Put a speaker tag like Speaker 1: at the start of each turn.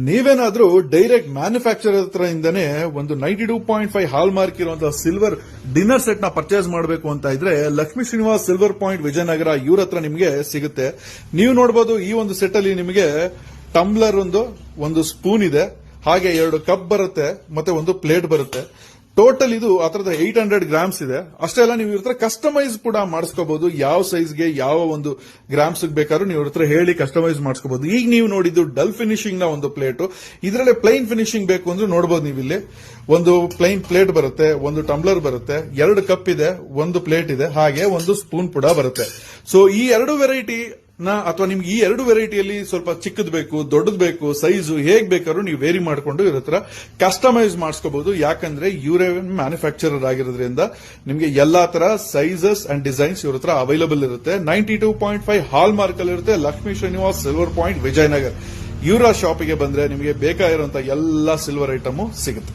Speaker 1: ನೀವೇನಾದ್ರೂ direct manufacturer ಹತ್ರ ಇಂದಾನೆ ಒಂದು 92.5 ಹಾಲ್ ಮಾರ್ಕ್ ಇರುವಂತಹ ಸಿಲ್ವರ್ ಡಿನ್ನರ್ ಸೆಟ್ ನ ಪರ್ಚೇಸ್ ಮಾಡಬೇಕು ಅಂತ ಇದ್ರೆ ಲಕ್ಷ್ಮೀ ಶ್ರೀನಿವಾಸ್ ಸಿಲ್ವರ್ ಪಾಯಿಂಟ್ ವಿಜಯನಗರ ಇವ್ರ ಹತ್ರ ನಿಮಗೆ ಸಿಗುತ್ತೆ. ನೀವು ನೋಡಬಹುದು ಈ ಒಂದು ಸೆಟ್ ಅಲ್ಲಿ ನಿಮಗೆ ಟಂಬ್ಲರ್ ಒಂದು ಸ್ಪೂನ್ ಇದೆ, ಹಾಗೆ 2 ಕಪ್ ಬರುತ್ತೆ, ಮತ್ತೆ ಒಂದು ಪ್ಲೇಟ್ ಬರುತ್ತೆ. ಟೋಟಲ್ ಇದು ಆ ತರದ 800 ಗ್ರಾಮ್ಸ್ ಇದೆ. ಅಷ್ಟೇ ಅಲ್ಲ, ನೀವು ಇವ್ರ ಹತ್ರ ಕಸ್ಟಮೈಸ್ ಕೂಡ ಮಾಡಿಸ್ಕೋಬಹುದು. ಯಾವ ಸೈಜ್ಗೆ ಯಾವ ಒಂದು ಗ್ರಾಮ್ಸ್ ಬೇಕಾದ್ರೂ ನೀವು ಇವ್ರ ಹತ್ರ ಹೇಳಿ ಕಸ್ಟಮೈಸ್ ಮಾಡಿಸ್ಕೋಬಹುದು. ಈಗ ನೀವು ನೋಡಿದ್ದು ಡಲ್ ಫಿನಿಶಿಂಗ್ ನ ಒಂದು ಪ್ಲೇಟ್. ಇದರಲ್ಲೇ ಪ್ಲೈನ್ ಫಿನಿಶಿಂಗ್ ಬೇಕು ಅಂದ್ರೆ ನೋಡಬಹುದು. ನೀವು ಇಲ್ಲಿ ಒಂದು ಪ್ಲೈನ್ ಪ್ಲೇಟ್ ಬರುತ್ತೆ, ಒಂದು ಟಂಬ್ಲರ್ ಬರುತ್ತೆ, 2 ಕಪ್ ಇದೆ, ಒಂದು ಪ್ಲೇಟ್ ಇದೆ, ಹಾಗೆ ಒಂದು ಸ್ಪೂನ್ ಕೂಡ ಬರುತ್ತೆ. ಸೊ ಈ 2 ವೆರೈಟಿ ಅಥವಾ ನಿಮ್ಗೆ ಈ 2 ವೆರೈಟಿಯಲ್ಲಿ ಸ್ವಲ್ಪ ಚಿಕ್ಕದ್ ಬೇಕು, ದೊಡ್ಡದ್ ಬೇಕು, ಸೈಜು ಹೇಗ್ ಬೇಕಾದ್ರೂ ನೀವು ವೇರಿ ಮಾಡಿಕೊಂಡು ಇವ್ರ ಹತ್ರ ಕಸ್ಟಮೈಸ್ ಮಾಡಿಸ್ಕೋಬಹುದು. ಯಾಕಂದ್ರೆ ಇವರೇ ಮ್ಯಾನುಫ್ಯಾಕ್ಚರರ್ ಆಗಿರೋದ್ರಿಂದ ನಿಮಗೆ ಎಲ್ಲಾ ತರ ಸೈಜಸ್ ಅಂಡ್ ಡಿಸೈನ್ಸ್ ಇವ್ರ ಹತ್ರ ಅವೈಲಬಲ್ ಇರುತ್ತೆ. 92.5 ಹಾಲ್ ಮಾರ್ಕ್ ಅಲ್ಲಿ ಇರುತ್ತೆ. ಲಕ್ಷ್ಮೀ ಶ್ರೀನಿವಾಸ್ ಸಿಲ್ವರ್ ಪಾಯಿಂಟ್ ವಿಜಯನಗರ್ ಇವರ ಶಾಪಿಗೆ ಬಂದ್ರೆ ನಿಮಗೆ ಬೇಕಾಗಿರುವಂತಹ ಎಲ್ಲಾ ಸಿಲ್ವರ್ ಐಟಮ್ ಸಿಗುತ್ತೆ.